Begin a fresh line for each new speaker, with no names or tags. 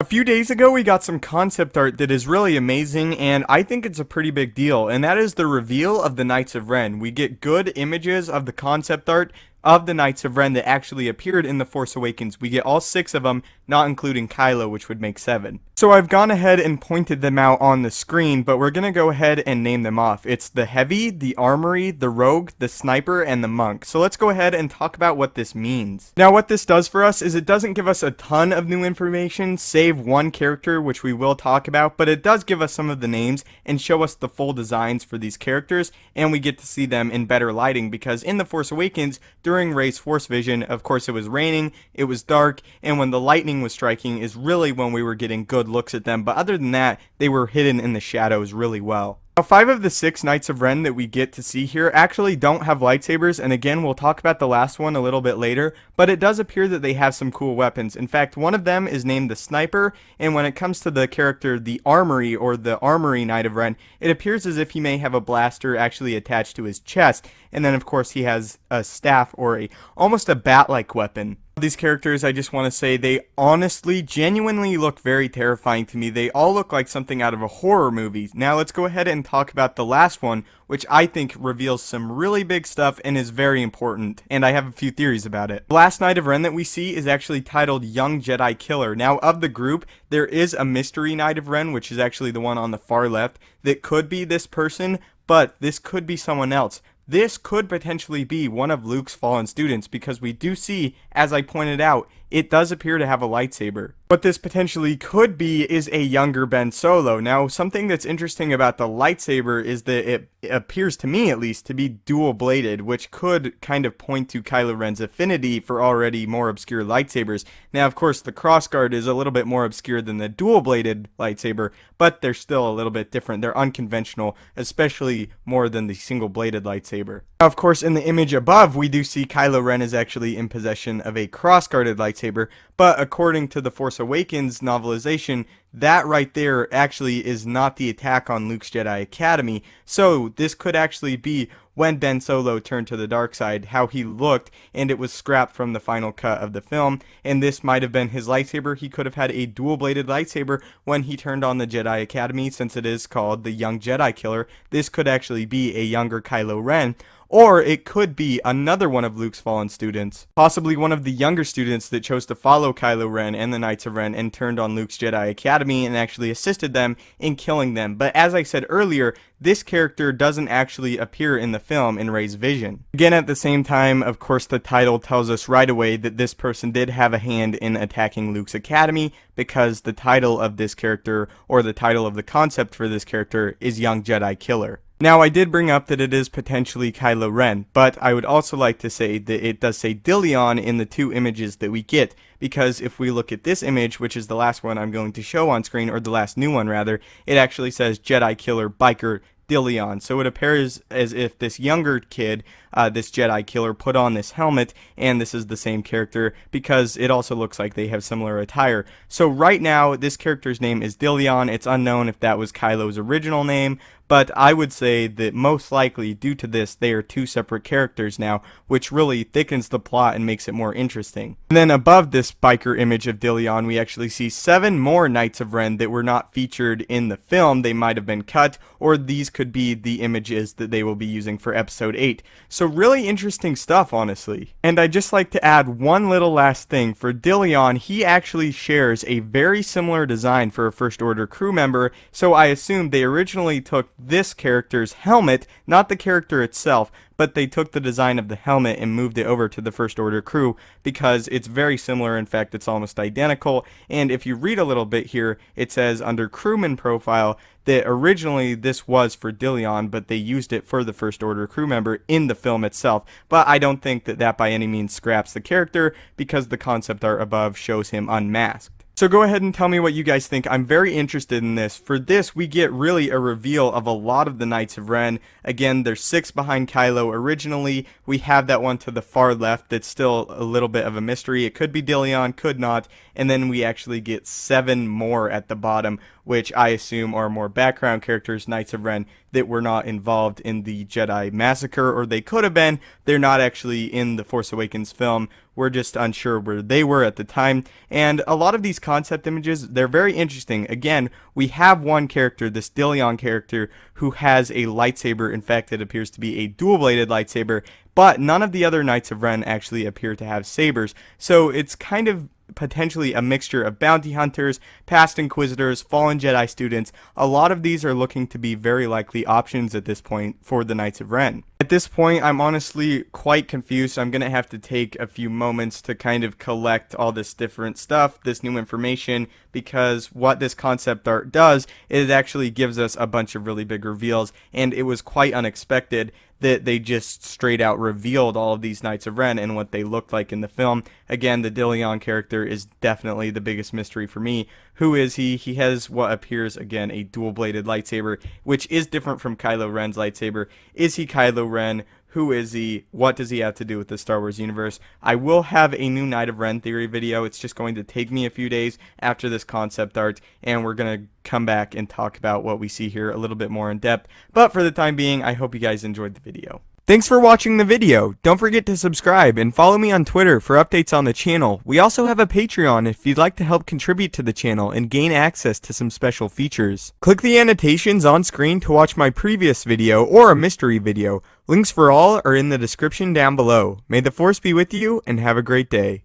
A few days ago, we got some concept art that is really amazing, and I think it's a pretty big deal, and that is the reveal of the Knights of Ren. We get good images of the concept art of the Knights of Ren that actually appeared in The Force Awakens. We get all 6 of them, not including Kylo, which would make 7. So I've gone ahead and pointed them out on the screen, but we're going to go ahead and name them off. It's the Heavy, the Armory, the Rogue, the Sniper, and the Monk. So let's go ahead and talk about what this means. Now what this does for us is it doesn't give us a ton of new information, save one character, which we will talk about, but it does give us some of the names and show us the full designs for these characters, and we get to see them in better lighting, because in The Force Awakens, during Rey's Force Vision, of course it was raining, it was dark, and when the lightning was striking is really when we were getting good looks at them, but other than that, they were hidden in the shadows really well. Now, 5 of the 6 Knights of Ren that we get to see here actually don't have lightsabers, and again, we'll talk about the last one a little bit later, but it does appear that they have some cool weapons. In fact, one of them is named the Sniper, and when it comes to the character, the Armory, or the Armory Knight of Ren, it appears as if he may have a blaster actually attached to his chest, and then of course he has a staff, or almost a bat-like weapon. These characters, I just want to say, they honestly, genuinely look very terrifying to me. They all look like something out of a horror movie. Now let's go ahead and talk about the last one, which I think reveals some really big stuff and is very important, and I have a few theories about it. The last Knight of Ren that we see is actually titled Young Jedi Killer. Now, of the group, there is a mystery Knight of Ren, which is actually the one on the far left, that could be this person, but this could be someone else. This could potentially be one of Luke's fallen students, because we do see, as I pointed out, it does appear to have a lightsaber. What this potentially could be is a younger Ben Solo. Now, something that's interesting about the lightsaber is that it appears to me, at least, to be dual-bladed, which could kind of point to Kylo Ren's affinity for already more obscure lightsabers. Now, of course, the crossguard is a little bit more obscure than the dual-bladed lightsaber, but they're still a little bit different. They're unconventional, especially more than the single-bladed lightsaber. Now, of course, in the image above, we do see Kylo Ren is actually in possession of a cross-guarded lightsaber, but according to the Force Awakens novelization, that right there actually is not the attack on Luke's Jedi Academy, so this could actually be when Ben Solo turned to the dark side, how he looked, and it was scrapped from the final cut of the film, and this might have been his lightsaber. He could have had a dual-bladed lightsaber when he turned on the Jedi Academy, since it is called the Young Jedi Killer. This could actually be a younger Kylo Ren. Or it could be another one of Luke's fallen students, possibly one of the younger students that chose to follow Kylo Ren and the Knights of Ren and turned on Luke's Jedi Academy and actually assisted them in killing them. But as I said earlier, this character doesn't actually appear in the film in Rey's vision. Again, at the same time, of course, the title tells us right away that this person did have a hand in attacking Luke's Academy, because the title of this character, or the title of the concept for this character, is Young Jedi Killer. Now, I did bring up that it is potentially Kylo Ren, but I would also like to say that it does say Dillion in the 2 images that we get, because if we look at this image, which is the last one I'm going to show on screen, or the last new one rather, it actually says Jedi Killer Biker Dillion. So it appears as if this younger kid, this Jedi Killer, put on this helmet, and this is the same character, because it also looks like they have similar attire. So right now, this character's name is Dillion. It's unknown if that was Kylo's original name, but I would say that most likely, due to this, they are 2 separate characters now, which really thickens the plot and makes it more interesting. And then above this biker image of Dillion, we actually see 7 more Knights of Ren that were not featured in the film. They might have been cut, or these could be the images that they will be using for Episode 8. So really interesting stuff, honestly. And I'd just like to add one little last thing. For Dillion, he actually shares a very similar design for a First Order crew member, so I assume they originally took this character's helmet, not the character itself, but they took the design of the helmet and moved it over to the First Order crew, because it's very similar. In fact, it's almost identical. And if you read a little bit here, it says under crewman profile that originally this was for Dillion, but they used it for the First Order crew member in the film itself. But I don't think that that by any means scraps the character, because the concept art above shows him unmasked. So go ahead and tell me what you guys think. I'm very interested in this. For this, we get really a reveal of a lot of the Knights of Ren. Again, there's 6 behind Kylo originally. We have that one to the far left that's still a little bit of a mystery. It could be Dillion, could not. And then we actually get 7 more at the bottom, which I assume are more background characters, Knights of Ren, that were not involved in the Jedi massacre, or they could have been. They're not actually in the Force Awakens film, we're just unsure where they were at the time. And a lot of these concept images, they're very interesting. Again, we have one character, this Dillion character, who has a lightsaber. In fact, it appears to be a dual-bladed lightsaber, but none of the other Knights of Ren actually appear to have sabers. So it's kind of potentially a mixture of bounty hunters, past Inquisitors, fallen Jedi students. A lot of these are looking to be very likely options at this point for the Knights of Ren. At this point, I'm honestly quite confused. I'm going to have to take a few moments to kind of collect all this different stuff, this new information, because what this concept art does is it actually gives us a bunch of really big reveals, and it was quite unexpected that they just straight out revealed all of these Knights of Ren and what they looked like in the film. Again, the Dillion character is definitely the biggest mystery for me. Who is he? He has what appears, again, a dual-bladed lightsaber, which is different from Kylo Ren's lightsaber. Is he Kylo Ren? Who is he? What does he have to do with the Star Wars universe? I will have a new Knight of Ren theory video. It's just going to take me a few days after this concept art, and we're going to come back and talk about what we see here a little bit more in depth. But for the time being, I hope you guys enjoyed the video. Thanks for watching the video. Don't forget to subscribe and follow me on Twitter for updates on the channel. We also have a Patreon if you'd like to help contribute to the channel and gain access to some special features. Click the annotations on screen to watch my previous video or a mystery video. Links for all are in the description down below. May the Force be with you and have a great day.